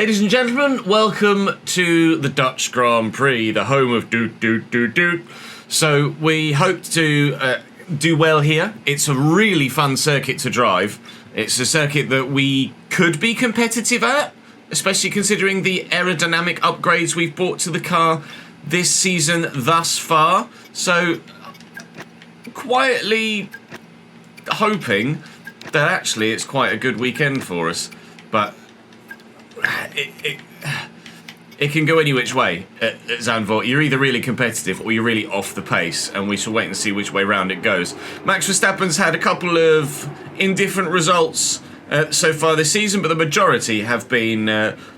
Ladies and gentlemen, welcome to the Dutch Grand Prix, the home of doot doot doot doot. So we hope to do well here. It's a really fun circuit to drive. It's a circuit that we could be competitive at, especially considering the aerodynamic upgrades we've brought to the car this season thus far. So quietly hoping that actually it's quite a good weekend for us, but it can go any which way at Zandvoort. You're either really competitive or you're really off the pace, and we shall wait and see which way round it goes. Max Verstappen's had a couple of indifferent results so far this season, but the majority have been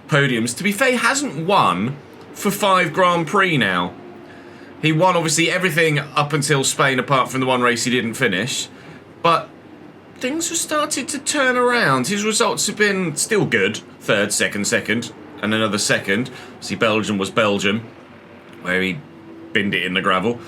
podiums. To be fair, he hasn't won for 5 Grand Prix now. He won, obviously, everything up until Spain, apart from the one race he didn't finish. But things have started to turn around. His results have been still good. Third, second, and another second. See, Belgium was Belgium, where he binned it in the gravel.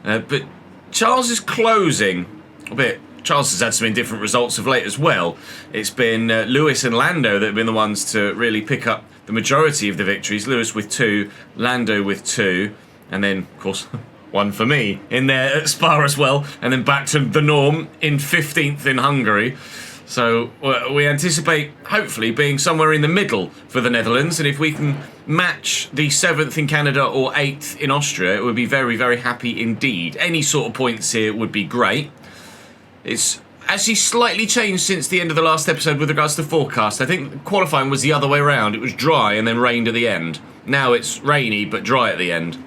But Charles is closing a bit. Charles has had some indifferent results of late as well. It's been Lewis and Lando that have been the ones to really pick up the majority of the victories. Lewis with 2, Lando with 2, and then, of course, one for me in there at Spa as well, and then back to the norm in 15th in Hungary. So we anticipate, hopefully, being somewhere in the middle for the Netherlands, and if we can match the 7th in Canada or 8th in Austria, it would be very, very happy indeed. Any sort of points here would be great. It's actually slightly changed since the end of the last episode with regards to forecast. I think qualifying was the other way around. It was dry and then rained at the end. Now it's rainy but dry at the end.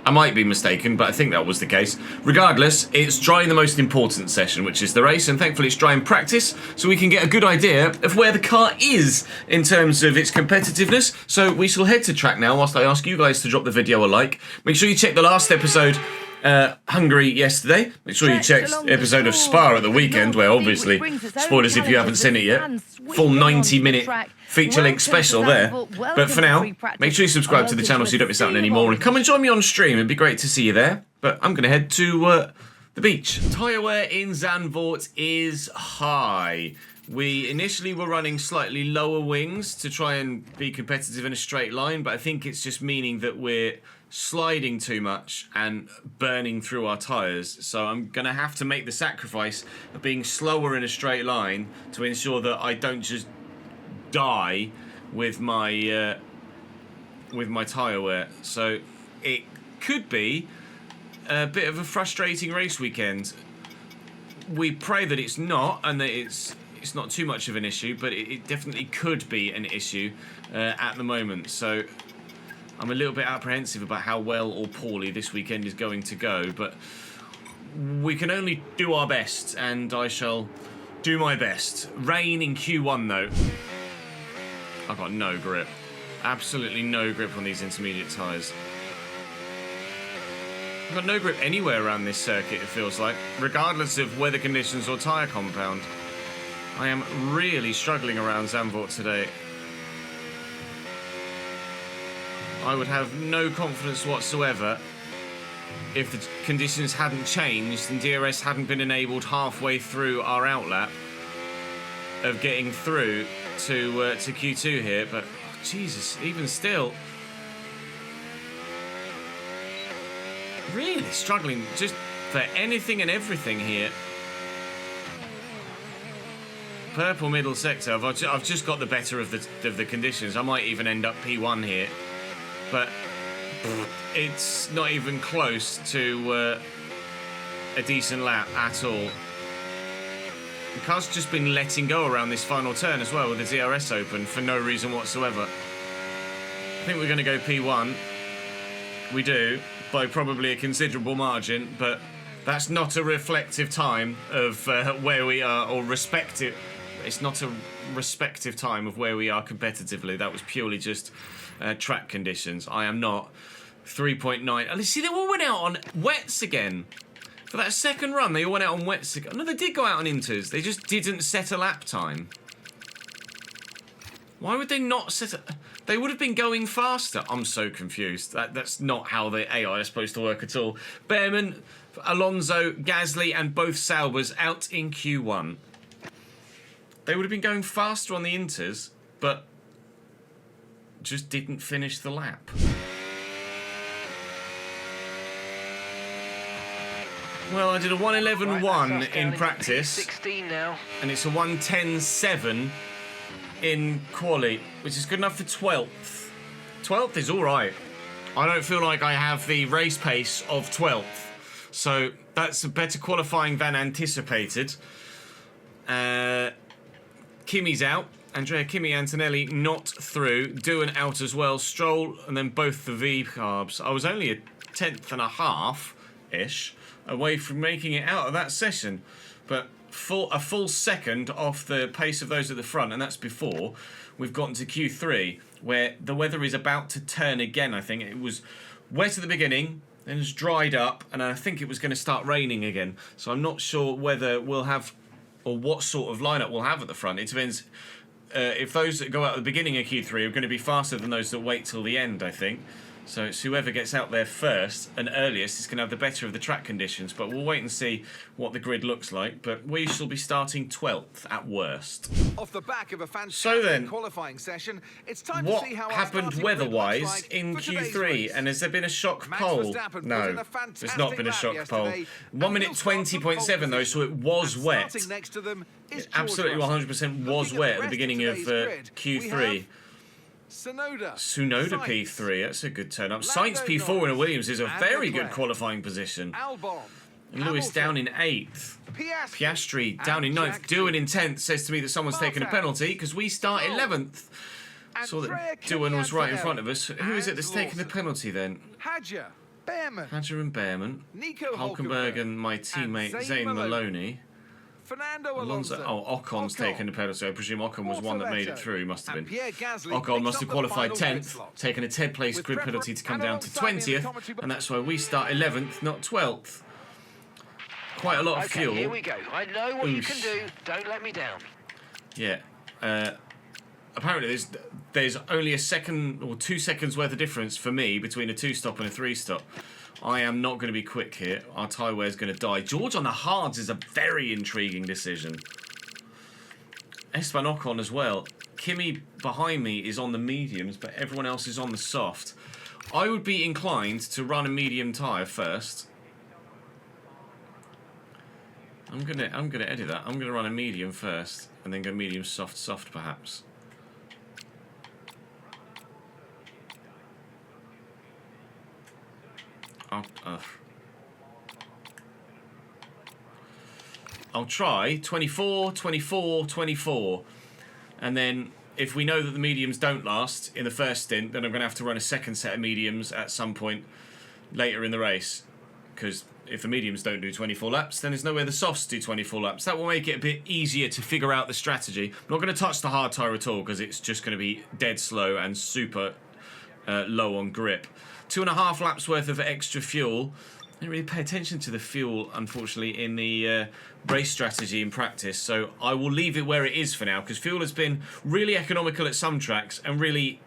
I might be mistaken, but I think that was the case. Regardless, it's dry in the most important session, which is the race, and thankfully it's dry in practice, so we can get a good idea of where the car is in terms of its competitiveness. So we shall head to track now, whilst I ask you guys to drop the video a like. Make sure you check the last episode, Hungary yesterday. Make sure you check the episode of Spa at the weekend, where obviously, spoilers if you haven't seen it yet, full 90-minute feature-length special there. But for now, make sure you subscribe to the channel so you don't miss out on any more, and come and join me on stream. It'd be great to see you there. But I'm going to head to the beach. Tyre wear in Zandvoort is high. We initially were running slightly lower wings to try and be competitive in a straight line, but I think it's just meaning that we're sliding too much and burning through our tyres. So I'm going to have to make the sacrifice of being slower in a straight line to ensure that I don't just die with my tyre wear. So it could be a bit of a frustrating race weekend. We pray that it's not, and that it's not too much of an issue, but it definitely could be an issue at the moment. So I'm a little bit apprehensive about how well or poorly this weekend is going to go, but we can only do our best, and I shall do my best. Rain in Q1 though. I've got no grip. Absolutely no grip on these intermediate tyres. I've got no grip anywhere around this circuit, it feels like, regardless of weather conditions or tyre compound. I am really struggling around Zandvoort today. I would have no confidence whatsoever if the conditions hadn't changed and DRS hadn't been enabled halfway through our outlap of getting through to Q2 here. But oh, Jesus, even still, really struggling just for anything and everything here. Purple middle sector. I've just got the better of the conditions. I might even end up P1 here, but it's not even close to a decent lap at all. The car's just been letting go around this final turn as well with the DRS open for no reason whatsoever. I think we're going to go P1. We do, by probably a considerable margin, but that's not a reflective time of where we are, or respective. It's not a respective time of where we are competitively. That was purely just track conditions. I am not 3.9. See, they all went out on wets again. For that second run, they all went out on wets again. No, they did go out on inters. They just didn't set a lap time. Why would they not set a... They would have been going faster. I'm so confused. That's not how the AI is supposed to work at all. Behrman, Alonso, Gasly, and both Saubers out in Q1. They would have been going faster on the inters, but just didn't finish the lap. Well, I did a 1:11.1 in practice, 16 now, and it's a 1:10.7 in quali, which is good enough for 12th. 12th is all right. I don't feel like I have the race pace of 12th, so that's a better qualifying than anticipated. Kimi's out. Andrea Kimi Antonelli not through. Doohan out as well. Stroll and then both the V carbs. I was only a 10th and a half-ish away from making it out of that session. But a full second off the pace of those at the front, and that's before we've gotten to Q3, where the weather is about to turn again, I think. It was wet at the beginning, then it's dried up, and I think it was going to start raining again. So I'm not sure whether we'll have, or what sort of lineup we'll have at the front. It depends if those that go out at the beginning of Q3 are going to be faster than those that wait till the end, I think. So it's whoever gets out there first and earliest is going to have the better of the track conditions. But we'll wait and see what the grid looks like. But we shall be starting 12th at worst. Off the back of a fantastic qualifying session, it's time to see how what happened weather-wise in Q3? And has there been a shock poll? No, there's not been a shock poll. 1 minute 20.7 though, so it was wet. It absolutely 100% was wet at the beginning of Q3. Tsunoda P3, that's a good turn up. Sainz P4 in a Williams is a very good qualifying position. And Lewis down in 8th. Piastri down in 9th. Doohan in 10th says to me that someone's taken a penalty because we start 11th. Saw that Doohan was right in front of us. Who is it that's taken the penalty then? Hadjar and Behrman. Hulkenberg and my teammate Zayn Maloney. Fernando Alonso. Ocon's taken the penalty. I presume Ocon was one that made it through. Must have been. Ocon must have qualified 10th, taken a 10th place grid penalty to come down to 20th, and that's why we start 11th, not 12th. Quite a lot of fuel. Here we go. I know what you can do. Don't let me down. Yeah. Apparently, there's only a second or 2 seconds worth of difference for me between a 2-stop and a 3-stop. I am not going to be quick here. Our tyre wear is going to die. George on the hards is a very intriguing decision. Esteban Ocon as well. Kimi behind me is on the mediums, but everyone else is on the soft. I would be inclined to run a medium tyre first. I'm gonna edit that. I'm gonna run a medium first, and then go medium soft perhaps. I'll try 24, 24, 24. And then if we know that the mediums don't last in the first stint, then I'm going to have to run a second set of mediums at some point later in the race. Because if the mediums don't do 24 laps, then there's no way the softs do 24 laps. That will make it a bit easier to figure out the strategy. I'm not going to touch the hard tyre at all because it's just going to be dead slow and super low on grip. 2.5 laps worth of extra fuel. I didn't really pay attention to the fuel, unfortunately, in the race strategy in practice, so I will leave it where it is for now, because fuel has been really economical at some tracks and really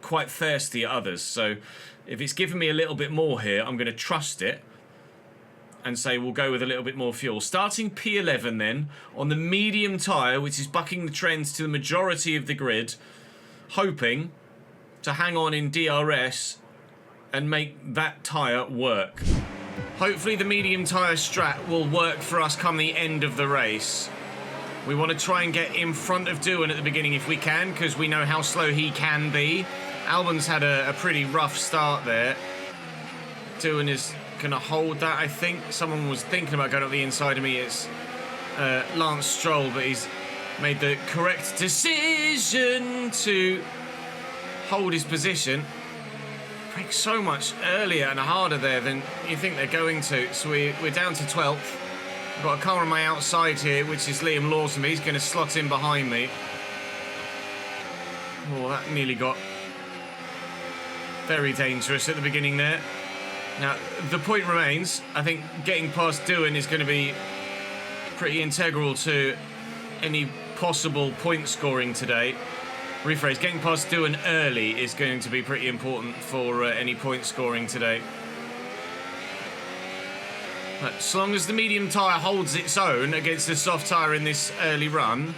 quite thirsty at others. So if it's given me a little bit more here, I'm going to trust it and say we'll go with a little bit more fuel. Starting P11 then, on the medium tyre, which is bucking the trends to the majority of the grid, hoping to hang on in DRS and make that tyre work. Hopefully the medium tyre strat will work for us come the end of the race. We want to try and get in front of Doohan at the beginning if we can, because we know how slow he can be. Albon's had a pretty rough start there. Doohan is going to hold that, I think. Someone was thinking about going up the inside of me. It's Lance Stroll, but he's made the correct decision to hold his position. So much earlier and harder there than you think they're going to. So we're down to 12th. I've got a car on my outside here, which is Liam Lawson. He's going to slot in behind me. Oh, that nearly got very dangerous at the beginning there. Now, the point remains. I think getting past Doohan is going to be pretty integral to any possible point scoring today. Rephrase, getting past Doohan early is going to be pretty important for any point scoring today. But as long as the medium tyre holds its own against the soft tyre in this early run,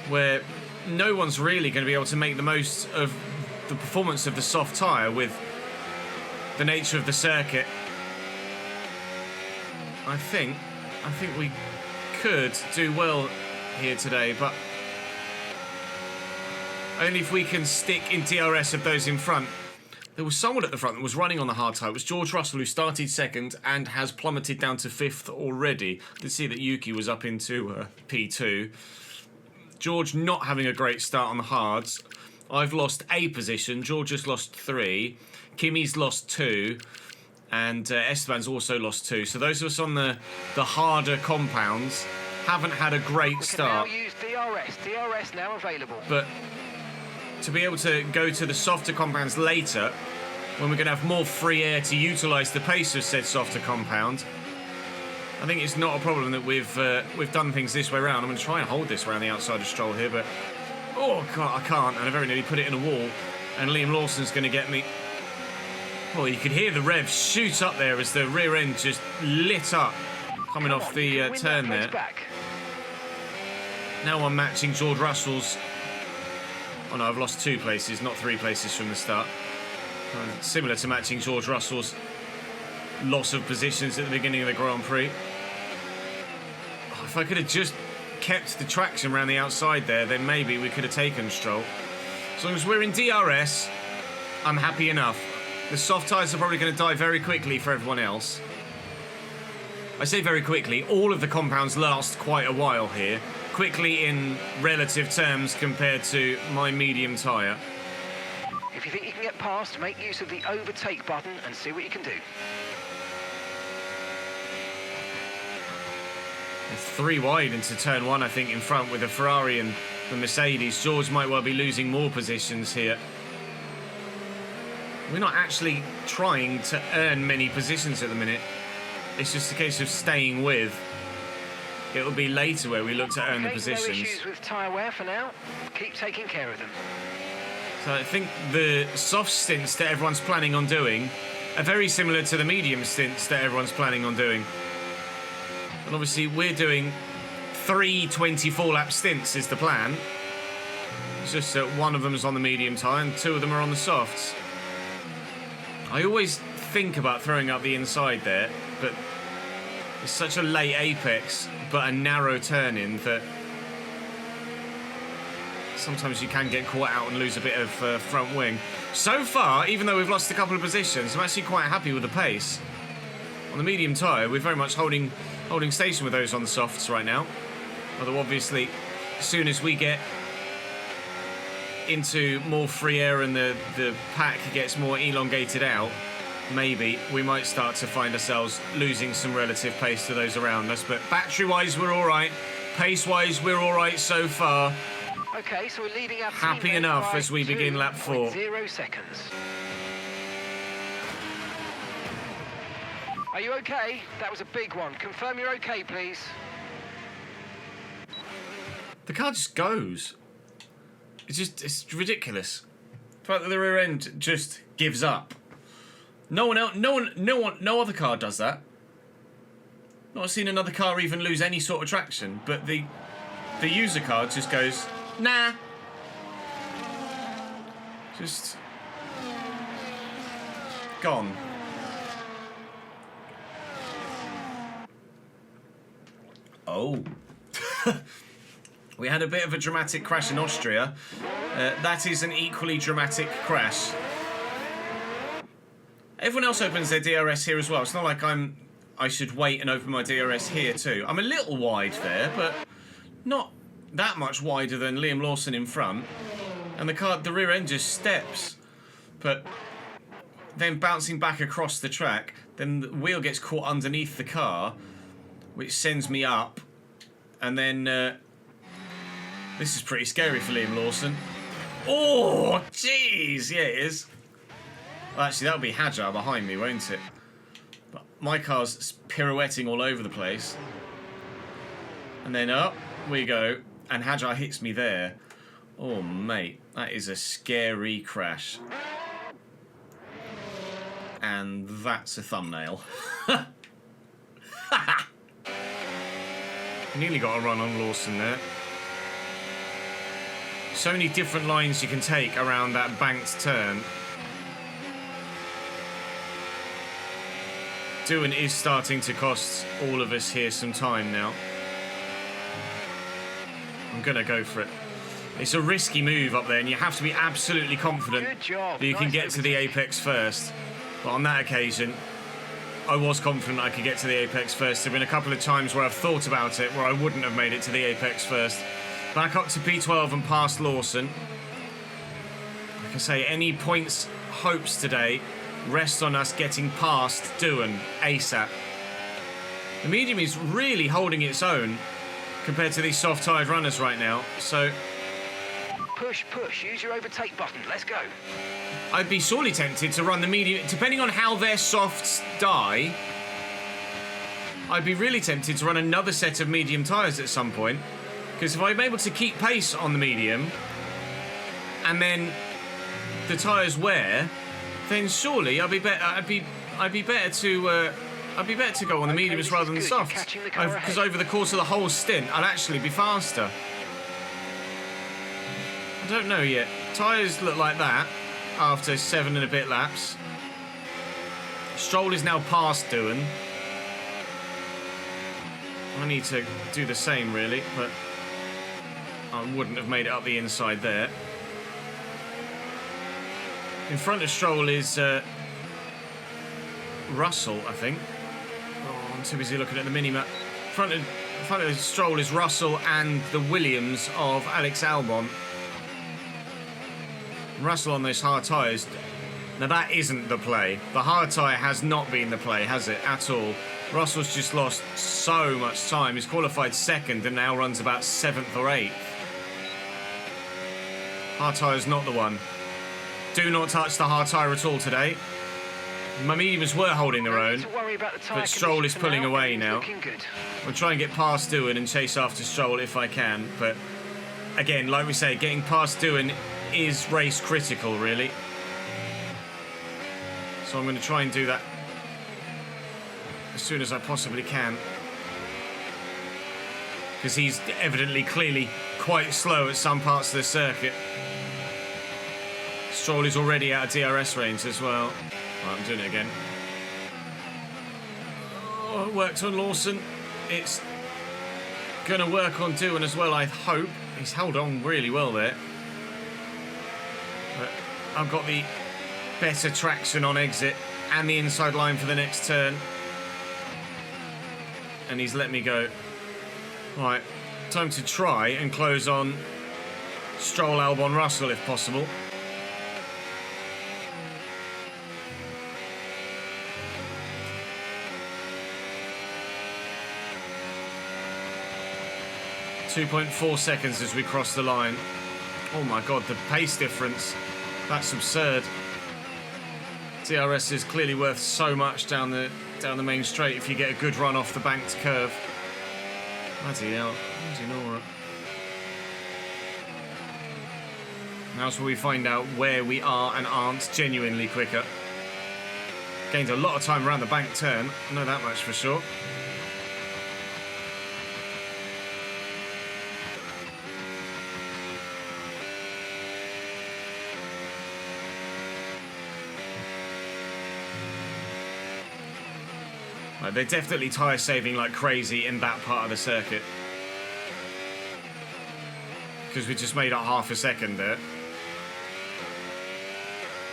where no one's really going to be able to make the most of the performance of the soft tyre with the nature of the circuit, I think we could do well here today, but only if we can stick in DRS of those in front. There was someone at the front that was running on the hard tyre. It was George Russell, who started second and has plummeted down to 5th already. You can see that Yuki was up into P2. George not having a great start on the hards. I've lost a position. George has lost 3. Kimi's lost 2. And Esteban's also lost 2. So those of us on the harder compounds haven't had a great start. We can now use DRS. DRS now available. But to be able to go to the softer compounds later, when we're going to have more free air to utilise the pace of said softer compound, I think it's not a problem that we've done things this way around. I'm going to try and hold this around the outside of Stroll here, but oh god, I can't, and I very nearly put it in a wall, and Liam Lawson's going to get me. Well, you could hear the revs shoot up there as the rear end just lit up coming off the turn there. Now I'm matching George Russell's. Oh no, I've lost 2 places, not 3 places from the start. Similar to matching George Russell's loss of positions at the beginning of the Grand Prix. Oh, if I could have just kept the traction around the outside there, then maybe we could have taken Stroll. As long as we're in DRS, I'm happy enough. The soft tyres are probably going to die very quickly for everyone else. I say very quickly, all of the compounds last quite a while here. Quickly in relative terms compared to my medium tyre. If you think you can get past, make use of the overtake button and see what you can do. It's 3 wide into turn 1, I think, in front with the Ferrari and the Mercedes. George might well be losing more positions here. We're not actually trying to earn many positions at the minute. It's just a case of staying with. It'll be later where we look to earn the positions. No issues with tyre wear for now. Keep taking care of them. So I think the soft stints that everyone's planning on doing are very similar to the medium stints that everyone's planning on doing. And obviously we're doing 3 24-lap stints is the plan. It's just that one of them is on the medium tyre and 2 of them are on the softs. I always think about throwing up the inside there, but it's such a late apex, but a narrow turn-in that sometimes you can get caught out and lose a bit of front wing. So far, even though we've lost a couple of positions, I'm actually quite happy with the pace. On the medium tyre, we're very much holding station with those on the softs right now. Although obviously, as soon as we get into more free air and the pack gets more elongated out, maybe we might start to find ourselves losing some relative pace to those around us. But battery-wise, we're all right. Pace-wise, we're all right so far. Okay, so we're leading our happy enough as we begin lap 4. 0 seconds. Are you okay? That was a big one. Confirm you're okay, please. The car just goes. It's ridiculous. The fact that the rear end just gives up. No other car does that. Not seen another car even lose any sort of traction, but the user car just goes, nah. Just gone. Oh. We had a bit of a dramatic crash in Austria. That is an equally dramatic crash. Everyone else opens their DRS here as well. It's not like I should wait and open my DRS here too. I'm a little wide there, but not that much wider than Liam Lawson in front. And the rear end just steps. But then bouncing back across the track, then the wheel gets caught underneath the car, which sends me up. And then this is pretty scary for Liam Lawson. Oh, jeez, yeah, it is. Well, actually, that'll be Hadjar behind me, won't it? But my car's pirouetting all over the place. And then up we go, and Hadjar hits me there. Oh, mate, that is a scary crash. And that's a thumbnail. Nearly got a run on Lawson there. So many different lines you can take around that banked turn. Doohan is starting to cost all of us here some time now. I'm going to go for it. It's a risky move up there, and you have to be absolutely confident that you can get to the apex first. But on that occasion, I was confident I could get to the apex first. There have been a couple of times where I've thought about it, where I wouldn't have made it to the apex first. Back up to P12 and past Lawson. Like I say, any points hopes today rest on us getting past Doohan ASAP. The medium is really holding its own compared to these soft-tired runners right now, so... Push, push, use your overtake button, let's go. I'd be sorely tempted to run the medium, depending on how their softs die, I'd be really tempted to run another set of medium tyres at some point, because if I'm able to keep pace on the medium, and then the tyres wear, then surely I'd be better to go on the mediums rather than the softs, because over the course of the whole stint, I'd actually be faster. I don't know yet. Tyres look like that after 7 and a bit laps. Stroll is now past Doohan. I need to do the same, really, but I wouldn't have made it up the inside there. In front of Stroll is Russell, I think. Oh, I'm too busy looking at the mini-map. In front of Stroll is Russell and the Williams of Alex Albon. Russell on those hard tyres. Now that isn't the play. The hard tyre has not been the play, has it, at all? Russell's just lost so much time. He's qualified second and now runs about 7th or 8th. Hard tyre's not the one. Do not touch the hard tyre at all today. My mediums were holding their own, but Stroll is pulling away now. I'll try and get past Doohan and chase after Stroll if I can, but again, like we say, getting past Doohan is race critical, really. So I'm going to try and do that as soon as I possibly can, because he's evidently, clearly quite slow at some parts of the circuit. Stroll is already out of DRS range as well. Right, I'm doing it again. Oh, it worked on Lawson. It's going to work on Doohan as well, I hope. He's held on really well there. But I've got the better traction on exit and the inside line for the next turn. And he's let me go. Right, time to try and close on Stroll, Albon, Russell if possible. .4 seconds as we cross the line. Oh my god, the pace difference. That's absurd. DRS is clearly worth so much down the main straight if you get a good run off the banked curve. Bloody hell. Now's where we find out where we are and aren't genuinely quicker. Gained a lot of time around the bank turn, I know that much for sure. They're definitely tyre saving like crazy in that part of the circuit, because we just made up half a second there.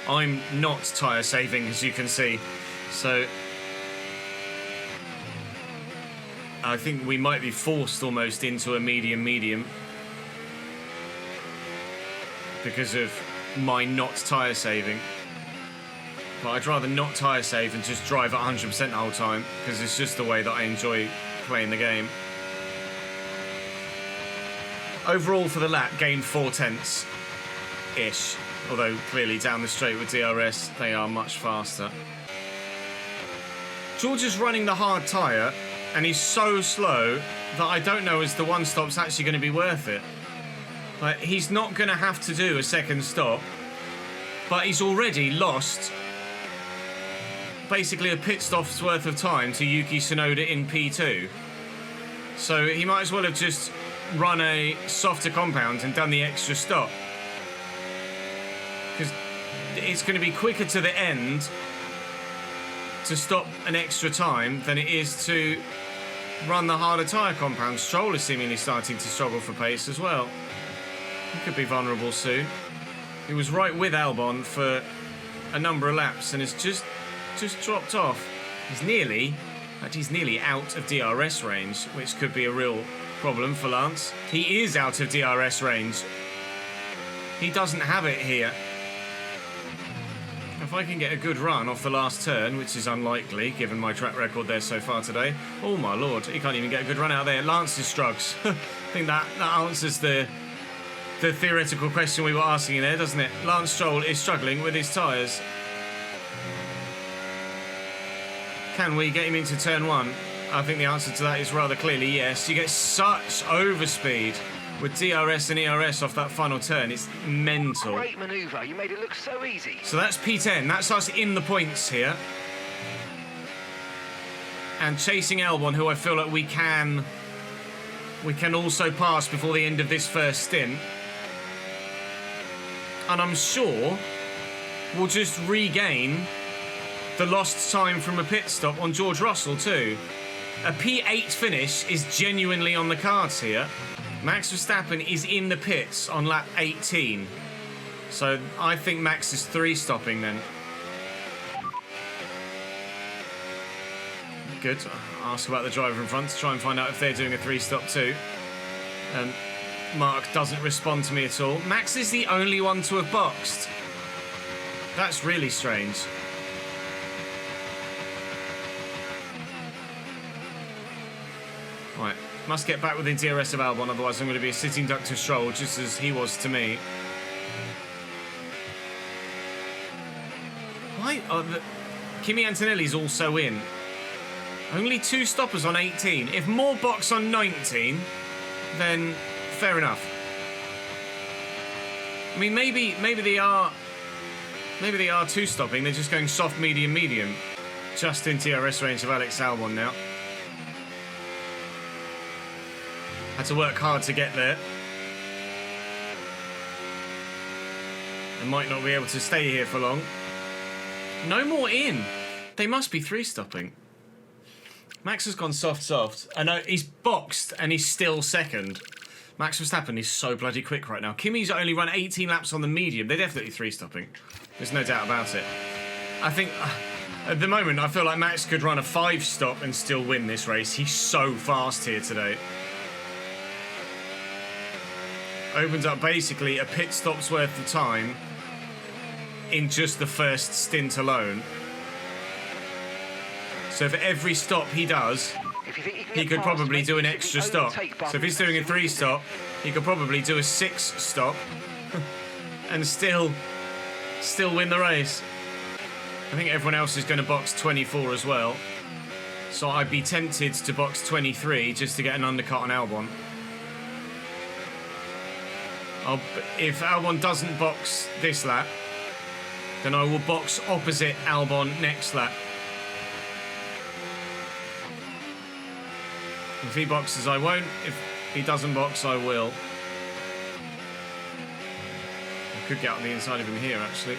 I'm not tyre saving, as you can see, so I think we might be forced almost into a medium because of my not tyre saving. But I'd rather not tyre save and just drive at 100% the whole time, because it's just the way that I enjoy playing the game. Overall for the lap, gained 4/10-ish, although clearly down the straight with DRS they are much faster. George is running the hard tyre and he's so slow that I don't know as the one stop's actually going to be worth it. Like, he's not going to have to do a second stop, but he's already lost basically a pit stop's worth of time to Yuki Tsunoda in P2. So he might as well have just run a softer compound and done the extra stop. Because it's going to be quicker to the end to stop an extra time than it is to run the harder tyre compound. Stroll is seemingly starting to struggle for pace as well. He could be vulnerable soon. He was right with Albon for a number of laps and has just dropped off. He's nearly out of DRS range, which could be a real problem for Lance. He is out of DRS range. He doesn't have it here. If I can get a good run off the last turn, which is unlikely given my track record there so far today. Oh my lord, he can't even get a good run out there. Lance's struggles. I think that answers the theoretical question we were asking there, doesn't it? Lance Stroll is struggling with his tyres. Can we get him into turn one? I think the answer to that is rather clearly yes. You get such overspeed with DRS and ERS off that final turn. It's mental. Great manoeuvre. You made it look so easy. So that's P10. That's us in the points here. And chasing Albon, who I feel like we can also pass before the end of this first stint. And I'm sure we'll just regain the lost time from a pit stop on George Russell too. A P8 finish is genuinely on the cards here. Max Verstappen is in the pits on lap 18. So I think Max is 3-stopping then. Good. I'll ask about the driver in front to try and find out if they're doing a 3-stop too. Mark doesn't respond to me at all. Max is the only one to have boxed. That's really strange. Right, must get back within DRS of Albon, otherwise I'm going to be a sitting duck to Stroll, just as he was to me. Why? Kimi Antonelli's also in. Only 2 stoppers on 18. If more box on 19, then fair enough. I mean, maybe they are 2-stopping. They're just going soft, medium, medium, just in DRS range of Alex Albon now. Had to work hard to get there. I might not be able to stay here for long. No more in. They must be 3-stopping. Max has gone soft. I know he's boxed and he's still second. Max Verstappen is so bloody quick right now. Kimi's only run 18 laps on the medium. They're definitely 3-stopping. There's no doubt about it. I think at the moment I feel like Max could run a 5-stop and still win this race. He's so fast here today. Opens up basically a pit stop's worth of time in just the first stint alone. So for every stop he does, he could probably do an extra stop. So if he's doing a 3-stop, he could probably do a 6-stop and still win the race. I think everyone else is going to box 24 as well. So I'd be tempted to box 23 just to get an undercut on Albon. If Albon doesn't box this lap, then I will box opposite Albon next lap. If he boxes, I won't. If he doesn't box, I will. I could get on the inside of him here, actually.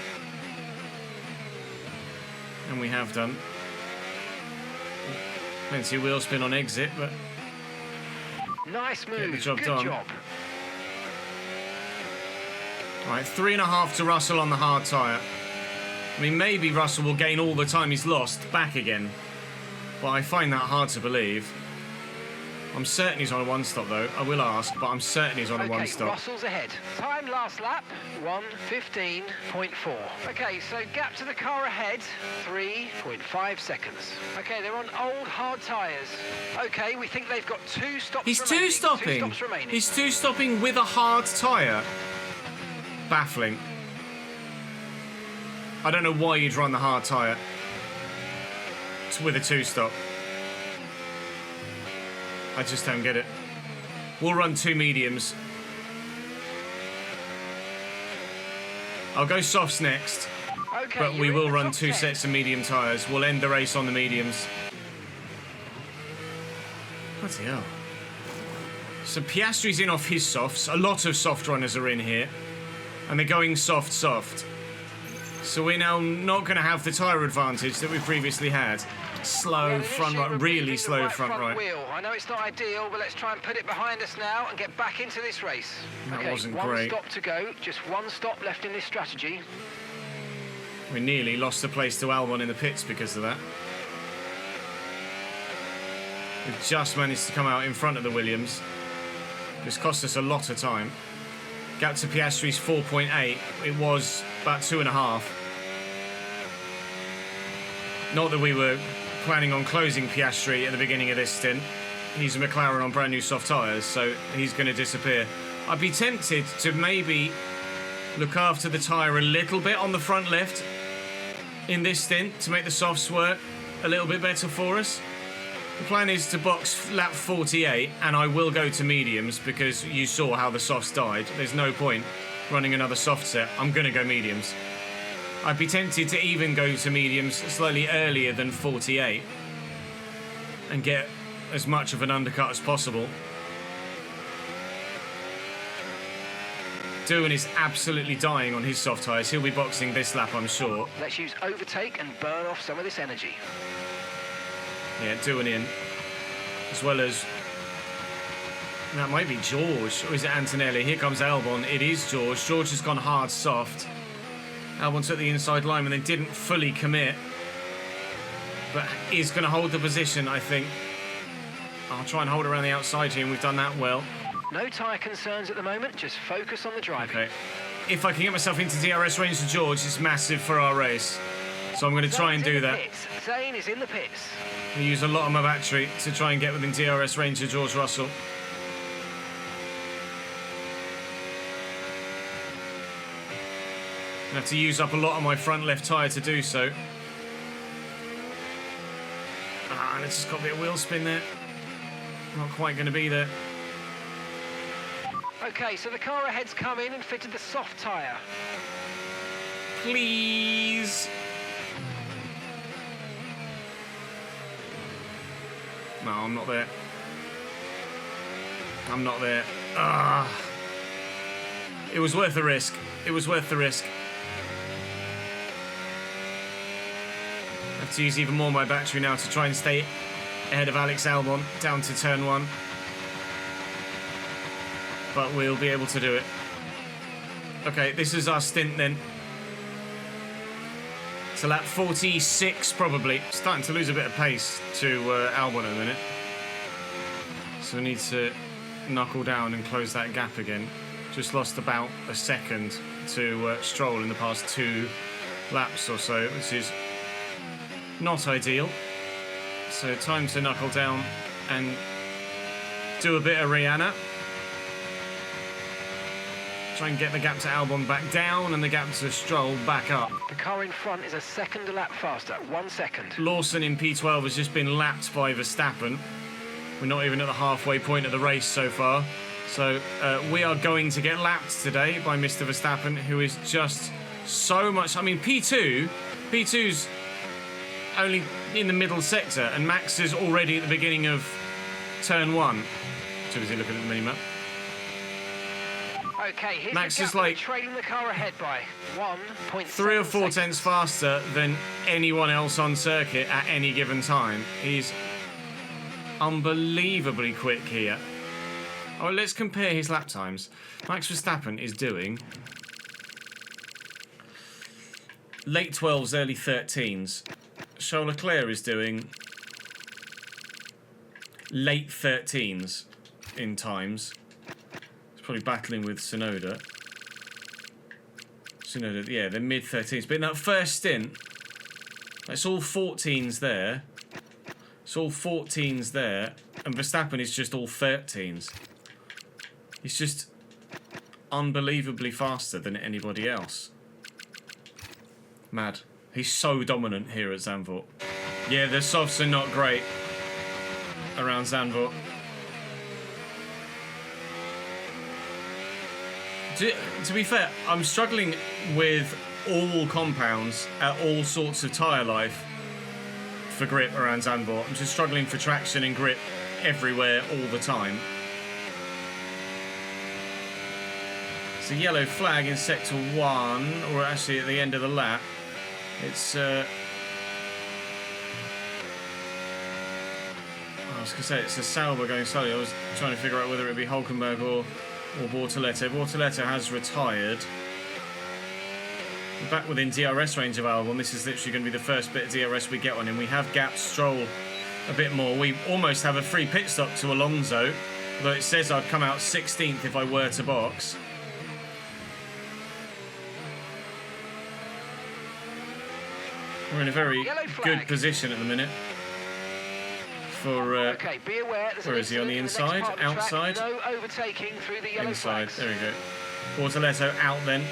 And we have done. Fancy wheel spin on exit, but... Nice move. Get the job Good done. job. Right, 3.5 to Russell on the hard tyre. I mean, maybe Russell will gain all the time he's lost back again. But I find that hard to believe. I'm certain he's on a 1-stop though. I will ask, but I'm certain he's on a 1-stop. Russell's ahead. Time last lap, 1:15.4. Okay, so gap to the car ahead, 3.5 seconds. Okay, they're on old hard tyres. Okay, we think they've got 2 stops He's remaining. 2-stopping. 2 stops remaining. He's 2-stopping with a hard tyre. Baffling. I don't know why you'd run the hard tyre with a 2-stop. I just don't get it. We'll run 2 mediums. I'll go softs next, Okay, but we you're will in the run top 2 10. sets of medium tyres. We'll end the race on the mediums. Bloody hell. So Piastri's in off his softs. A lot of soft runners are in here. And they're going soft. So we're now not going to have the tyre advantage that we previously had. Slow front right, really slow front right. Wheel. I know it's not ideal, but let's try and put it behind us now and get back into this race. That wasn't one great. Stop to go. Just one stop left in this strategy. We nearly lost the place to Albon in the pits because of that. We've just managed to come out in front of the Williams. This cost us a lot of time. Gap to Piastri's 4.8. It was about 2.5. Not that we were planning on closing Piastri at the beginning of this stint. He's a McLaren on brand new soft tyres, so he's going to disappear. I'd be tempted to maybe look after the tyre a little bit on the front left in this stint to make the softs work a little bit better for us. The plan is to box lap 48, and I will go to mediums because you saw how the softs died. There's no point running another soft set. I'm going to go mediums. I'd be tempted to even go to mediums slightly earlier than 48 and get as much of an undercut as possible. Doohan is absolutely dying on his soft tyres. He'll be boxing this lap, I'm sure. Let's use overtake and burn off some of this energy. Yeah, Doohan in. As well as... that might be George, or is it Antonelli? Here comes Albon. It is George. George has gone hard soft. Albon took the inside line and then didn't fully commit. But is going to hold the position, I think. I'll try and hold around the outside here, and we've done that well. No tyre concerns at the moment, just focus on the driving. Okay. If I can get myself into DRS range to George, it's massive for our race. So I'm going to try and do that. Zane is in the pits. I use a lot of my battery to try and get within DRS range of George Russell. I have to use up a lot of my front left tyre to do so. And it's just got a bit of wheel spin there. Not quite going to be there. Okay, so the car ahead's come in and fitted the soft tyre. Please. No, I'm not there. I'm not there. Ah. It was worth the risk. It was worth the risk. I have to use even more of my battery now to try and stay ahead of Alex Albon down to turn 1. But we'll be able to do it. Okay, this is our stint then. So lap 46 probably. Starting to lose a bit of pace to Albon at the minute. So we need to knuckle down and close that gap again. Just lost about a second to Stroll in the past 2 laps or so, which is not ideal. So time to knuckle down and do a bit of Rihanna. Try and get the gap to Albon back down and the gap to Stroll back up. The car in front is a second a lap faster, 1 second. Lawson in P12 has just been lapped by Verstappen. We're not even at the halfway point of the race so far. So we are going to get lapped today by Mr. Verstappen, who is just so much... I mean, P2's only in the middle sector, and Max is already at the beginning of turn 1. Too busy looking at the mini-map. Okay, here's Max the gap is like trailing the car ahead by 1.7 3 or 4 seconds. tenths faster than anyone else on circuit at any given time. He's unbelievably quick here. Oh, let's compare his lap times. Max Verstappen is doing late 12s, early 13s. Charles Leclerc is doing late 13s in times. He's probably battling with Tsunoda. Yeah, they're mid 13s. But in that first stint, it's all 14s there. It's all 14s there. And Verstappen is just all 13s. He's just unbelievably faster than anybody else. Mad. He's so dominant here at Zandvoort. Yeah, the softs are not great around Zandvoort. To be fair, I'm struggling with all compounds at all sorts of tyre life for grip around Zandvoort. I'm just struggling for traction and grip everywhere all the time. It's a yellow flag in sector 1, or actually at the end of the lap. It's I was going to say it's a Sauber going slowly. I was trying to figure out whether it would be Hulkenberg or Bortoleto. Bortoleto has retired. We're back within DRS range of Albon. This is literally going to be the first bit of DRS we get on him. We have gapped Stroll a bit more. We almost have a free pit stop to Alonso, although it says I'd come out 16th if I were to box. We're in a very good position at the minute. For okay, be aware. where is he, on the inside? Outside? No overtaking through the yellow Inside, flags. there we go. Bortoleto out then.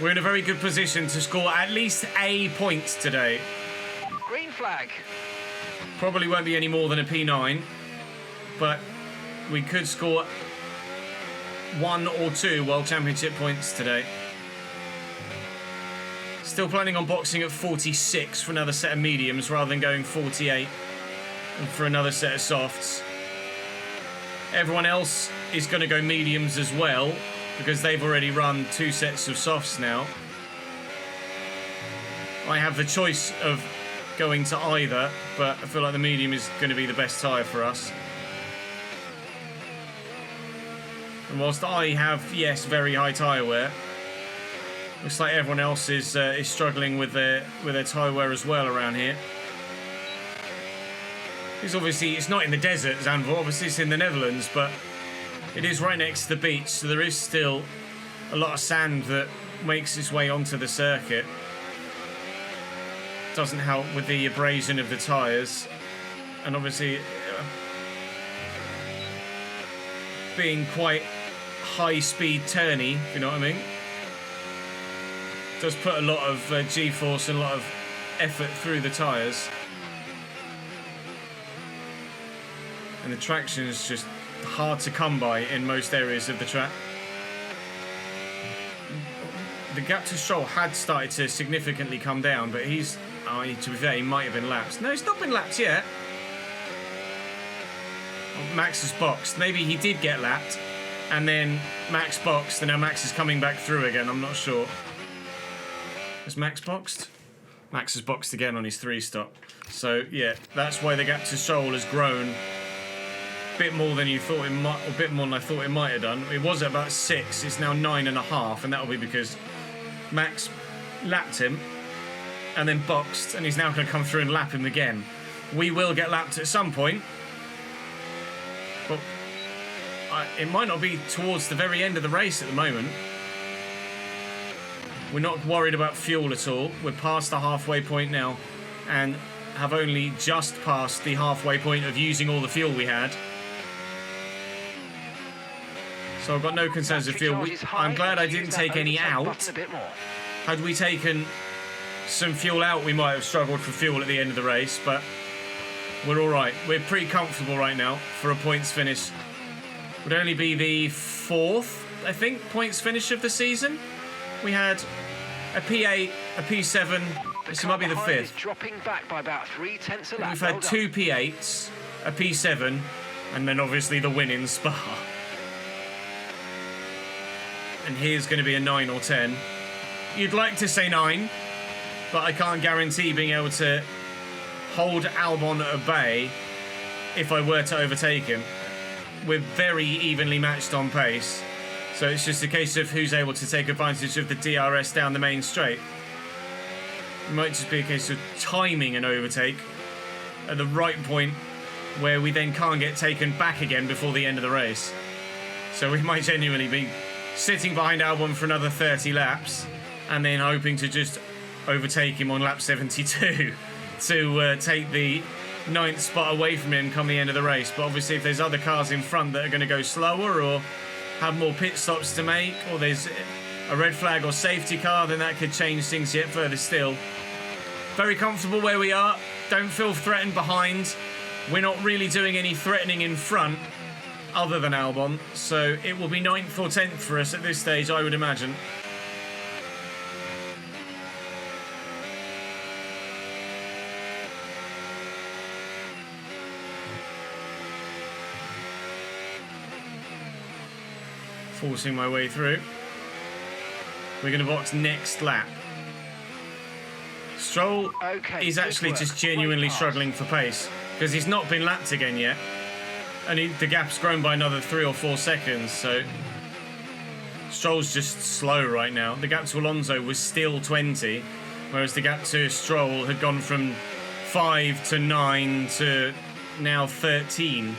We're in a very good position to score at least a point today. Green flag. Probably won't be any more than a P9, but we could score 1 or 2 World Championship points today. Still planning on boxing at 46 for another set of mediums rather than going 48 and for another set of softs. Everyone else is going to go mediums as well because they've already run 2 sets of softs now. I have the choice of going to either, but I feel like the medium is going to be the best tyre for us. And whilst I have, yes, very high tyre wear, looks like everyone else is struggling with their tyre wear as well around here. Because obviously it's not in the desert, Zandvoort, obviously it's in the Netherlands, but it is right next to the beach, so there is still a lot of sand that makes its way onto the circuit. Doesn't help with the abrasion of the tyres, and obviously being quite high-speed turny, if you know what I mean. Does put a lot of G-force and a lot of effort through the tyres. And the traction is just hard to come by in most areas of the track. The gap to Stroll had started to significantly come down, but he's, to be fair, he might have been lapped. No, he's not been lapped yet. Oh, Max has boxed. Maybe he did get lapped, and then Max boxed, and now Max is coming back through again. I'm not sure. Has Max boxed? Max has boxed again on his 3-stop. So, yeah, that's why the gap to Stroll has grown a bit more than you thought it might, or a bit more than I thought it might have done. It was at about 6, it's now 9.5, and that'll be because Max lapped him and then boxed, and he's now going to come through and lap him again. We will get lapped at some point, but it might not be towards the very end of the race at the moment. We're not worried about fuel at all. We're past the halfway point now and have only just passed the halfway point of using all the fuel we had. So I've got no concerns of fuel. I'm glad I didn't take any out. Had we taken some fuel out, we might have struggled for fuel at the end of the race, but we're all right. We're pretty comfortable right now for a points finish. Would only be the 4th, I think, points finish of the season. We had a P8, a P7. This might be the 5th. Dropping back by about 3/10 a lap. We've had 2 P8s, a P7, and then obviously the win in Spa. And here's going to be a 9 or 10. You'd like to say 9, but I can't guarantee being able to hold Albon at bay if I were to overtake him. We're very evenly matched on pace. So it's just a case of who's able to take advantage of the DRS down the main straight. It might just be a case of timing an overtake at the right point where we then can't get taken back again before the end of the race. So we might genuinely be sitting behind Albon for another 30 laps and then hoping to just overtake him on lap 72 to take the 9th spot away from him come the end of the race. But obviously if there's other cars in front that are going to go slower or have more pit stops to make, or there's a red flag or safety car, then that could change things yet further still. Very comfortable where we are. Don't feel threatened behind. We're not really doing any threatening in front other than Albon, so it will be 9th or 10th for us at this stage, I would imagine. Forcing my way through. We're going to box next lap. Stroll is actually just genuinely struggling for pace because he's not been lapped again yet. And the gap's grown by another 3 or 4 seconds, so Stroll's just slow right now. The gap to Alonso was still 20, whereas the gap to Stroll had gone from 5 to 9 to now 13.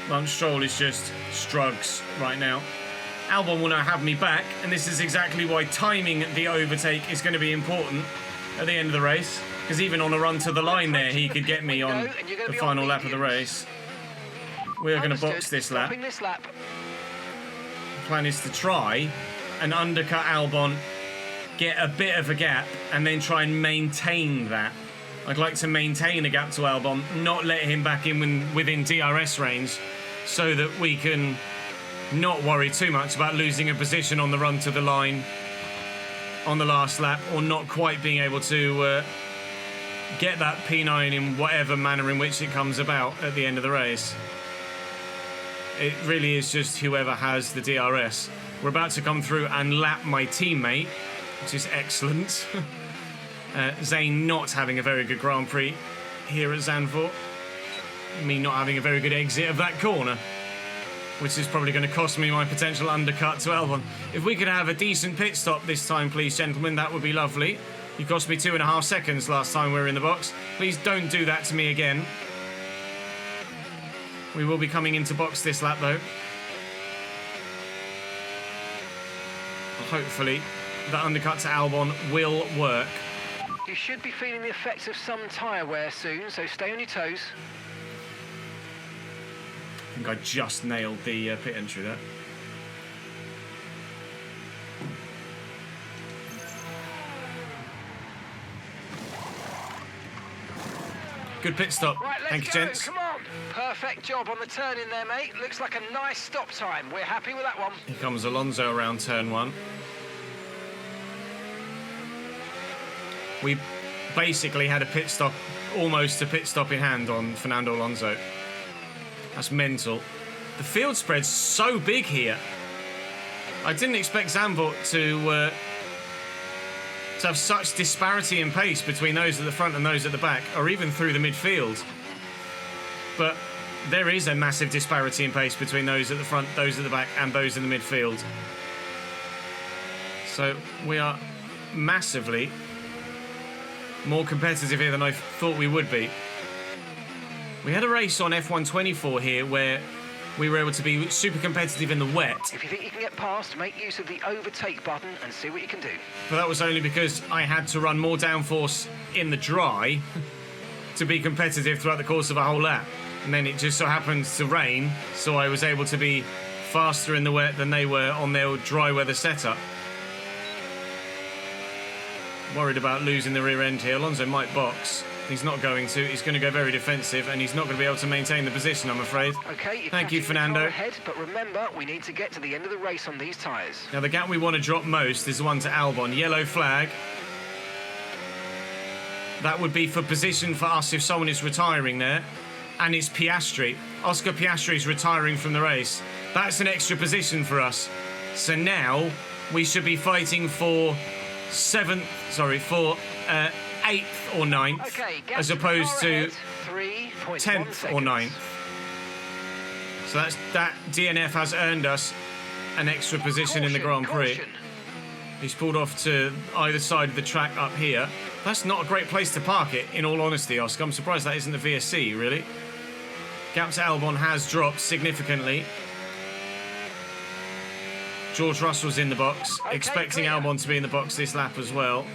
Lance Stroll is just strugs right now. Albon will now have me back, and this is exactly why timing the overtake is going to be important at the end of the race, because even on a run to the line there, he could get me on the final lap of the race. We're going to box this lap. The plan is to try and undercut Albon, get a bit of a gap, and then try and maintain that. I'd like to maintain a gap to Albon, not let him back in within DRS range, so that we can not worry too much about losing a position on the run to the line on the last lap, or not quite being able to get that P9 in whatever manner in which it comes about at the end of the race. It really is just whoever has the DRS. We're about to come through and lap my teammate, which is excellent. Zane not having a very good Grand Prix here at Zandvoort. Me not having a very good exit of that corner, which is probably going to cost me my potential undercut to Albon. If we could have a decent pit stop this time, please, gentlemen, that would be lovely. You cost me 2.5 seconds last time we were in the box. Please don't do that to me again. We will be coming into box this lap, though. Hopefully, that undercut to Albon will work. You should be feeling the effects of some tyre wear soon, so stay on your toes. I think I just nailed the pit entry there. Good pit stop. Right, thank you, gents. Come on. Perfect job on the turn in there, mate. Looks like a nice stop time. We're happy with that one. Here comes Alonso around turn 1. We basically had a pit stop, almost a pit stop in hand on Fernando Alonso. That's mental. The field spread's so big here. I didn't expect Zandvoort to have such disparity in pace between those at the front and those at the back, or even through the midfield. But there is a massive disparity in pace between those at the front, those at the back, and those in the midfield. So we are massively more competitive here than I thought we would be. We had a race on F124 here where we were able to be super competitive in the wet. If you think you can get past, make use of the overtake button and see what you can do. But that was only because I had to run more downforce in the dry to be competitive throughout the course of a whole lap. And then it just so happened to rain, so I was able to be faster in the wet than they were on their dry weather setup. Worried about losing the rear end here. Alonso might box. He's not going to. He's going to go very defensive, and he's not going to be able to maintain the position, I'm afraid. Okay, thank you, Fernando. Ahead, but remember, we need to get to the end of the race on these tyres. Now, the gap we want to drop most is the one to Albon. Yellow flag. That would be for position for us if someone is retiring there. And it's Piastri. Oscar Piastri is retiring from the race. That's an extra position for us. So now we should be fighting for 8th or 9th, as opposed to 10th or 9th. So that DNF has earned us an extra position in the Grand Prix. He's pulled off to either side of the track up here. That's not a great place to park it, in all honesty, Oscar. I'm surprised that isn't the VSC, really. Gap to Albon has dropped significantly. George Russell's in the box, expecting Albon to be in the box this lap as well.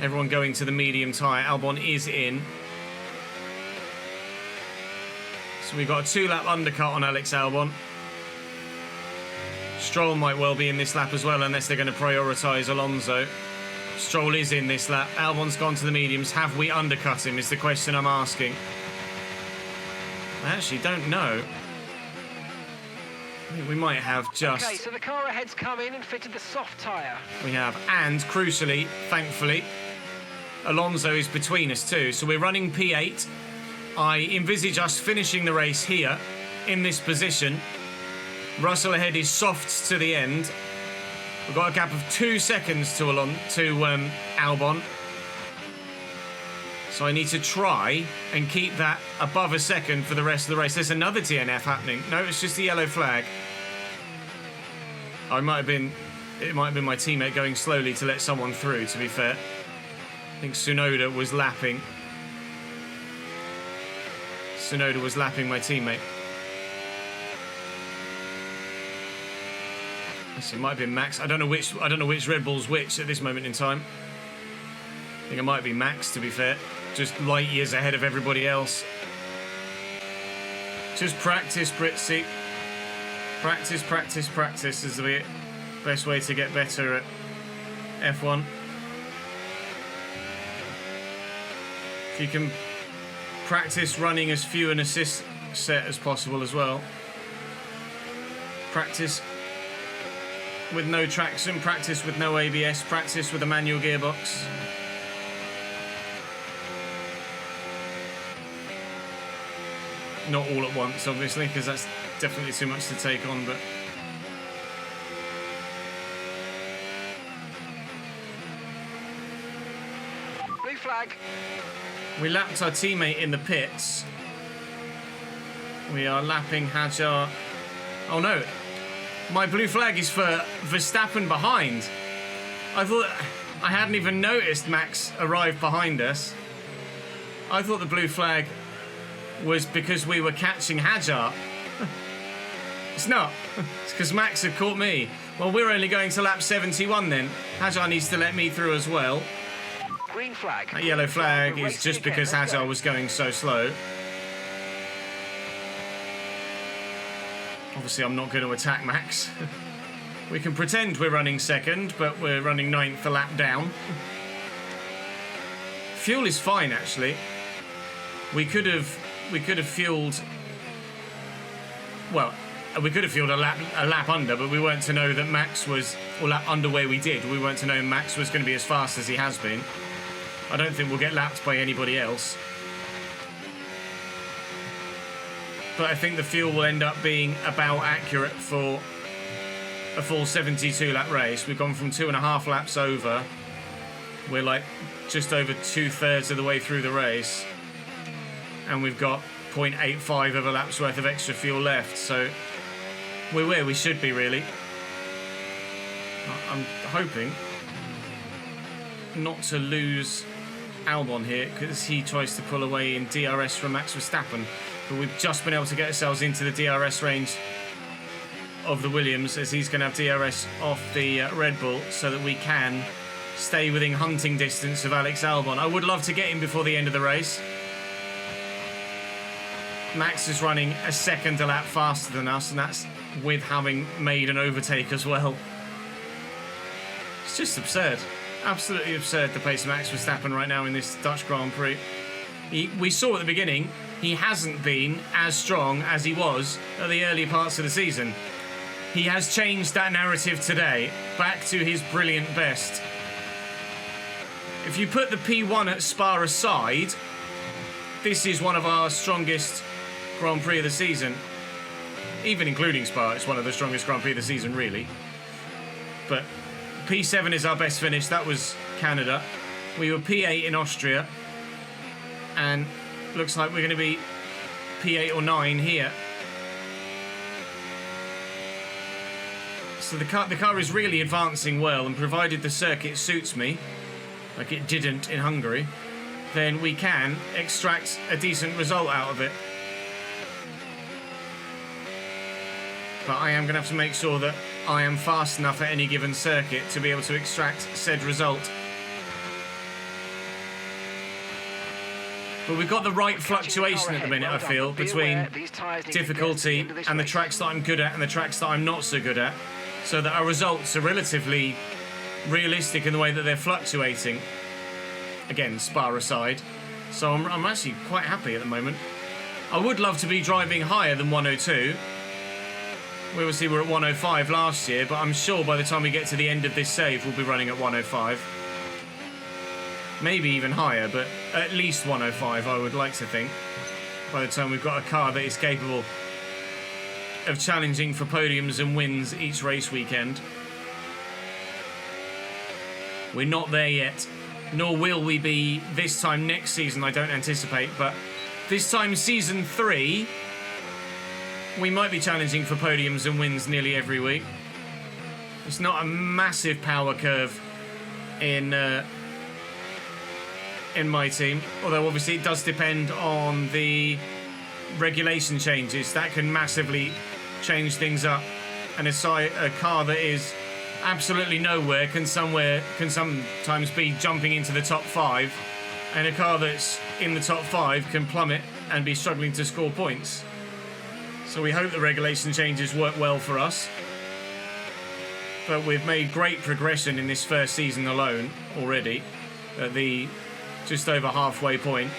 Everyone going to the medium tyre. Albon is in. So we've got a 2-lap undercut on Alex Albon. Stroll might well be in this lap as well, unless they're going to prioritise Alonso. Stroll is in this lap. Albon's gone to the mediums. Have we undercut him is the question I'm asking. I actually don't know. I think we might have just... Okay, so the car ahead's come in and fitted the soft tyre. We have, and crucially, thankfully, Alonso is between us too. So we're running P8. I envisage us finishing the race here, in this position. Russell ahead is soft to the end. We've got a gap of 2 seconds to Albon. So I need to try and keep that above a second for the rest of the race. There's another DNF happening. No, it's just the yellow flag. It might have been my teammate going slowly to let someone through, to be fair. I think Tsunoda was lapping. Tsunoda was lapping my teammate. It might have been Max. I don't know which Red Bull's which at this moment in time. I think it might be Max, to be fair. Just light years ahead of everybody else. Just practice, Britzy. Practice, practice, practice is the best way to get better at F1. If you can practice running as few an assist set as possible as well. Practice with no traction, practice with no ABS, practice with a manual gearbox. Not all at once, obviously, because that's definitely too much to take on, but... Blue flag. We lapped our teammate in the pits. We are lapping Hajar. Oh no, my blue flag is for Verstappen behind. I thought I hadn't even noticed Max arrived behind us. I thought the blue flag was because we were catching Hajar. It's not. It's because Max had caught me. Well, we're only going to lap 71 then. Hajar needs to let me through as well. Green flag. That yellow flag is just because Hajar was going so slow. Obviously, I'm not going to attack Max. We can pretend we're running second, but we're running 9th a lap down. Fuel is fine, actually. We could have fueled. Well, we could have fueled a lap under, but we weren't to know that Max was, or lap under where we did. We weren't to know Max was going to be as fast as he has been. I don't think we'll get lapped by anybody else. But I think the fuel will end up being about accurate for a full 72 lap race. We've gone from 2.5 laps over. We're like just over 2/3 of the way through the race. And we've got 0.85 of a lap's worth of extra fuel left. So we're where we should be, really. I'm hoping not to lose Albon here, because he tries to pull away in DRS from Max Verstappen. But we've just been able to get ourselves into the DRS range of the Williams, as he's going to have DRS off the Red Bull, so that we can stay within hunting distance of Alex Albon. I would love to get him before the end of the race. Max is running a second a lap faster than us, and that's with having made an overtake as well. It's just absurd. Absolutely absurd, the pace of Max Verstappen right now in this Dutch Grand Prix. We saw at the beginning, he hasn't been as strong as he was at the early parts of the season. He has changed that narrative today, back to his brilliant best. If you put the P1 at Spa aside, this is one of our strongest Grand Prix of the season. Even including Spa, it's one of the strongest Grand Prix of the season, really. But P7 is our best finish. That was Canada. We were P8 in Austria. And looks like we're going to be P8 or 9 here. So the car is really advancing well, and provided the circuit suits me, like it didn't in Hungary, then we can extract a decent result out of it. But I am going to have to make sure that I am fast enough at any given circuit to be able to extract said result. But we've got the right fluctuation at the minute, I feel, between difficulty and the tracks that I'm good at and the tracks that I'm not so good at, so that our results are relatively realistic in the way that they're fluctuating. Again, Spa aside. So I'm actually quite happy at the moment. I would love to be driving higher than 102. We obviously were at 105 last year, but I'm sure by the time we get to the end of this save, we'll be running at 105. Maybe even higher, but at least 105, I would like to think, by the time we've got a car that is capable of challenging for podiums and wins each race weekend. We're not there yet, nor will we be this time next season, I don't anticipate. But this time, season 3, we might be challenging for podiums and wins nearly every week. It's not a massive power curve in my team, although obviously it does depend on the regulation changes. That can massively change things up, and a car that is absolutely nowhere can sometimes be jumping into the top 5, and a car that's in the top 5 can plummet and be struggling to score points. So we hope the regulation changes work well for us, but we've made great progression in this first season alone already at the just over halfway point,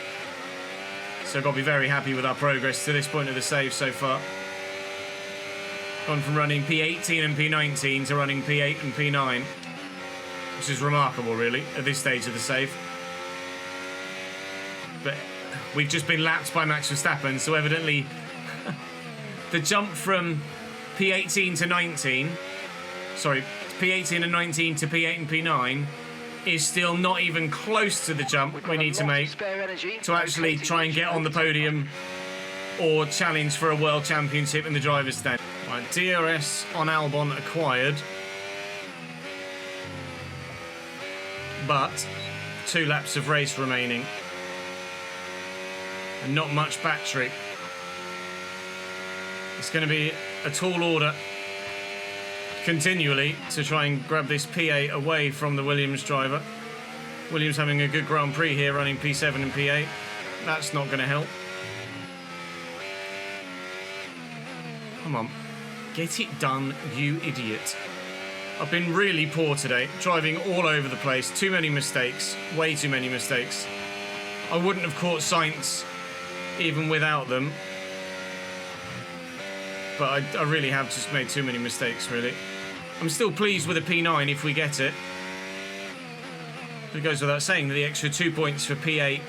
so I've got to be very happy with our progress to this point of the save so far. Gone from running P18 and P19 to running P8 and P9, which is remarkable really at this stage of the save. But we've just been lapped by Max Verstappen, so evidently the jump from P18 to 19, sorry, P18 and 19 to P8 and P9 is still not even close to the jump we need to make to actually try and get on the podium or challenge for a world championship in the driver's stand. Right, DRS on Albon acquired, but 2 laps of race remaining and not much battery. It's going to be a tall order continually to try and grab this P8 away from the Williams driver. Williams having a good Grand Prix here, running P7 and P8. That's not going to help. Come on, get it done, you idiot. I've been really poor today, driving all over the place. Too many mistakes, way too many mistakes. I wouldn't have caught Sainz even without them, but I really have just made too many mistakes, really. I'm still pleased with a P9 if we get it. It goes without saying that the extra 2 points for P8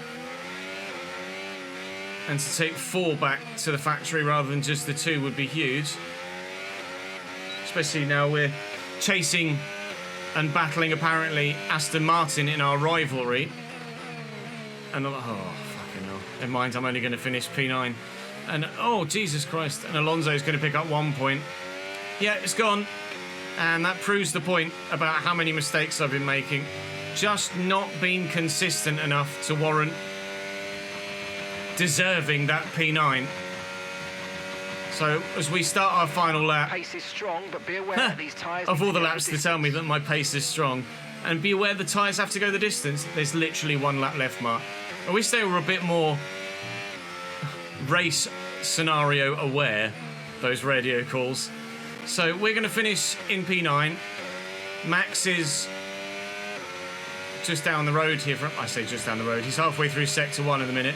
and to take 4 back to the factory rather than just the 2 would be huge. Especially now we're chasing and battling apparently Aston Martin in our rivalry. And oh, fucking hell. Never mind, I'm only going to finish P9. And oh, Jesus Christ. And Alonso's going to pick up 1 point. Yeah, it's gone. And that proves the point about how many mistakes I've been making. Just not being consistent enough to warrant deserving that P9. So as we start our final lap, pace is strong, but be aware that these tyres of all the laps to tell me that my pace is strong, and be aware the tyres have to go the distance. There's literally 1 lap left, Mark. I wish they were a bit more race scenario aware, those radio calls. So we're going to finish in P9. Max is just down the road here. I say just down the road. He's halfway through Sector 1 in a minute.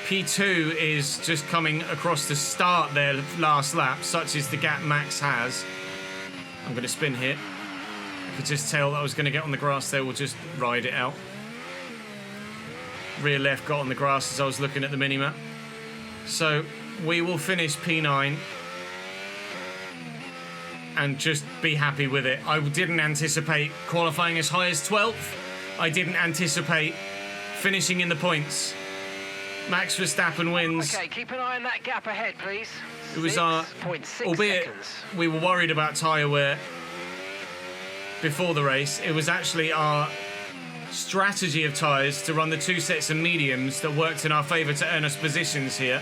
P2 is just coming across to start their last lap. Such is the gap Max has. I'm going to spin here. I could just tell that I was going to get on the grass there. We'll just ride it out. Rear left got on the grass as I was looking at the minimap. So we will finish P9 and just be happy with it. I didn't anticipate qualifying as high as 12th. I didn't anticipate finishing in the points. Max Verstappen wins. Okay, keep an eye on that gap ahead, please. It was our, albeit we were worried about tyre wear before the race, it was actually our strategy of tyres to run the 2 sets of mediums that worked in our favour to earn us positions here.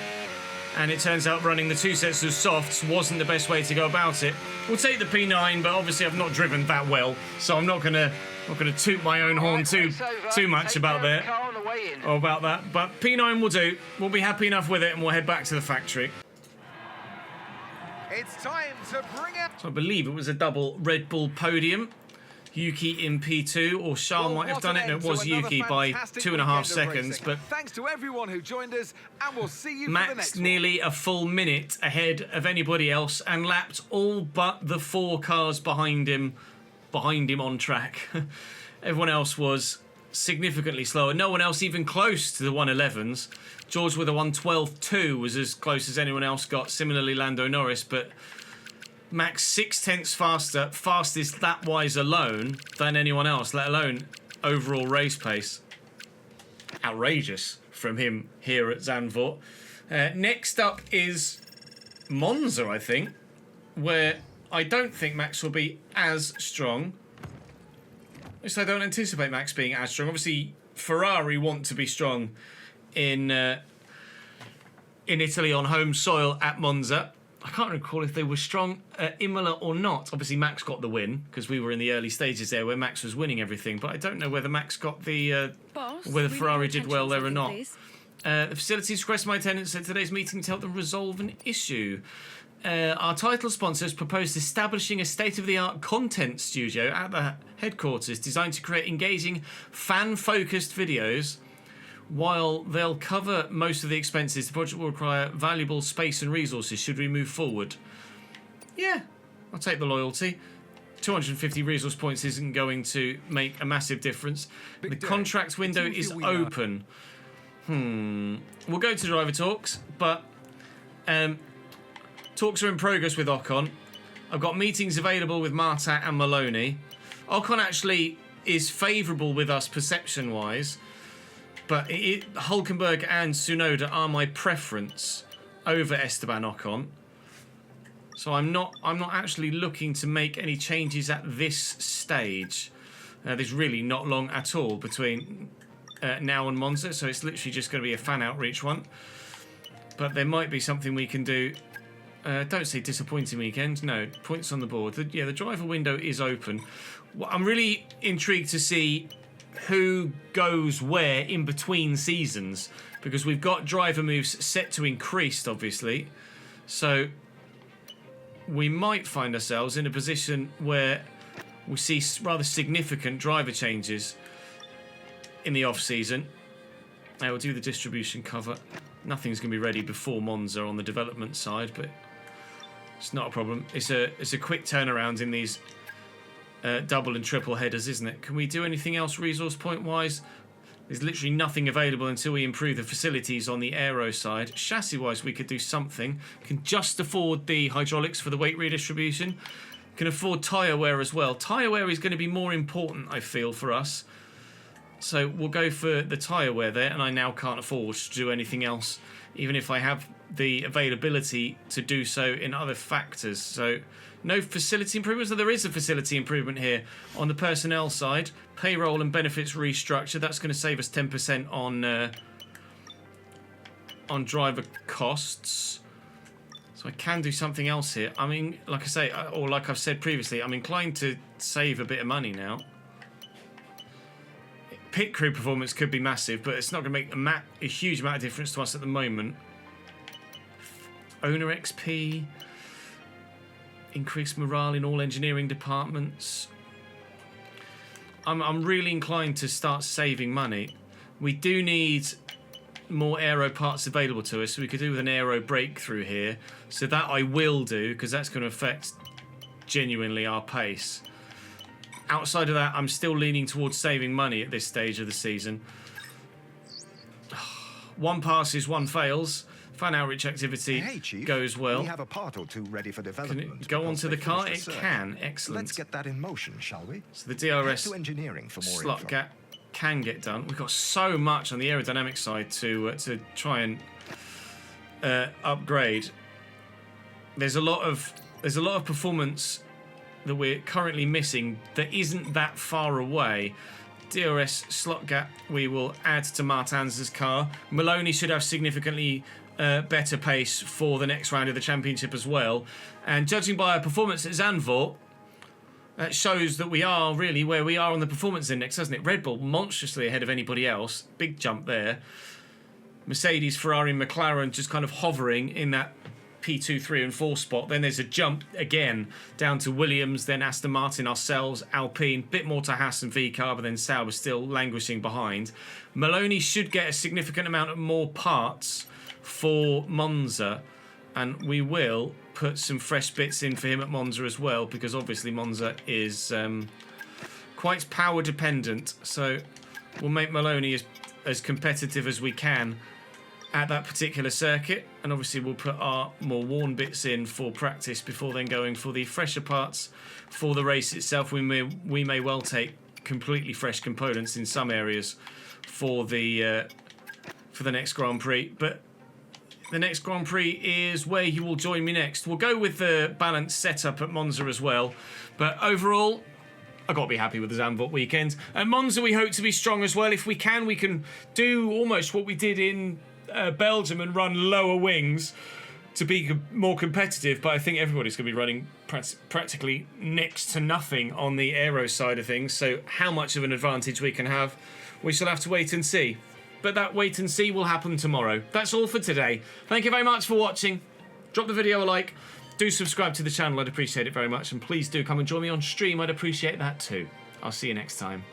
And it turns out running the 2 sets of softs wasn't the best way to go about it. We'll take the P9, but obviously I've not driven that well, so I'm not gonna toot my own horn too much about that. Or about that. But P9 will do. We'll be happy enough with it, and we'll head back to the factory. It's time to bring it. So I believe it was a double Red Bull podium. Yuki in P2, or Charles might have done it. No, it was Yuki by 2.5 seconds. But thanks to everyone who joined us, and we'll see you for the Max next nearly a full minute ahead of anybody else and lapped all but the 4 cars behind him on track. Everyone else was significantly slower. No one else even close to the 111s. George with a 112.2 was as close as anyone else got. Similarly, Lando Norris, but Max 0.6 faster, fastest lap-wise alone than anyone else, let alone overall race pace. Outrageous from him here at Zandvoort. Next up is Monza, I think, where I don't think Max will be as strong. At least I don't anticipate Max being as strong. Obviously, Ferrari want to be strong in Italy on home soil at Monza. I can't recall if they were strong at Imola or not. Obviously, Max got the win because we were in the early stages there where Max was winning everything. But I don't know whether Max got the whether Ferrari did well there or not. The facilities request my attendance at today's meeting to help them resolve an issue. Our title sponsors proposed establishing a state-of-the-art content studio at the headquarters designed to create engaging, fan-focused videos. While they'll cover most of the expenses, the project will require valuable space and resources should we move forward. Yeah, I'll take the loyalty. 250 resource points isn't going to make a massive difference. The contract window is open. We'll go to driver talks, but talks are in progress with Ocon. I've got meetings available with Marta and Maloney. Ocon actually is favourable with us perception-wise, but Hulkenberg and Tsunoda are my preference over Esteban Ocon. So I'm not actually looking to make any changes at this stage. There's really not long at all between now and Monza, so it's literally just going to be a fan outreach one. But there might be something we can do. Don't say disappointing weekend. No, points on the board. The driver window is open. I'm really intrigued to see who goes where in between seasons, because we've got driver moves set to increased, obviously. So we might find ourselves in a position where we see rather significant driver changes in the off-season. We'll do the distribution cover. Nothing's going to be ready before Monza on the development side, but it's not a problem. It's a quick turnaround in these double and triple headers, isn't it? Can we do anything else resource point wise? There's literally nothing available until we improve the facilities on the aero side. Chassis wise we could do something. Can just afford the hydraulics for the weight redistribution. Can afford tyre wear as well. Tyre wear is going to be more important, I feel, for us. So we'll go for the tyre wear there, and I now can't afford to do anything else, even if I have the availability to do so in other factors. So no facility improvements. So there is a facility improvement here on the personnel side. Payroll and benefits restructure. That's going to save us 10% on driver costs. So I can do something else here. I mean, like I say, or like I've said previously, I'm inclined to save a bit of money now. Pit crew performance could be massive, but it's not going to make a huge amount of difference to us at the moment. Owner XP, increased morale in all engineering departments. I'm really inclined to start saving money. We do need more aero parts available to us, so we could do with an aero breakthrough here. So that I will do, because that's going to affect genuinely our pace. Outside of that, I'm still leaning towards saving money at this stage of the season. One passes, one fails. Fan outreach activity goes well. We have a part or two ready for development. Can it go onto the car? It can. Excellent. Let's get that in motion, shall we? So the DRS to engineering for more slot gap can get done. We've got so much on the aerodynamic side to try and upgrade. There's a lot of performance that we're currently missing that isn't that far away. DRS slot gap we will add to Martin's car. Maloney should have significantly better pace for the next round of the championship as well. And judging by our performance at Zandvoort, that shows that we are really where we are on the performance index, doesn't it? Red Bull monstrously ahead of anybody else. Big jump there. Mercedes, Ferrari and McLaren just kind of hovering in that P2, 3 and 4 spot. Then there's a jump again down to Williams, then Aston Martin, ourselves, Alpine, bit more to Haas and VCAR, but then Sauber still languishing behind. Maloney should get a significant amount of more parts for Monza, and we will put some fresh bits in for him at Monza as well, because obviously Monza is quite power dependent, so we'll make Maloney as competitive as we can at that particular circuit, and obviously we'll put our more worn bits in for practice before then going for the fresher parts for the race itself. We may well take completely fresh components in some areas for the next Grand Prix. But the next Grand Prix is where you will join me next. We'll go with the balanced setup at Monza as well. But overall, I've got to be happy with the Zandvoort weekend. At Monza, we hope to be strong as well. If we can do almost what we did in Belgium and run lower wings to be more competitive. But I think everybody's going to be running practically next to nothing on the aero side of things. So how much of an advantage we can have, we shall have to wait and see. But that wait and see will happen tomorrow. That's all for today. Thank you very much for watching. Drop the video a like. Do subscribe to the channel. I'd appreciate it very much. And please do come and join me on stream. I'd appreciate that too. I'll see you next time.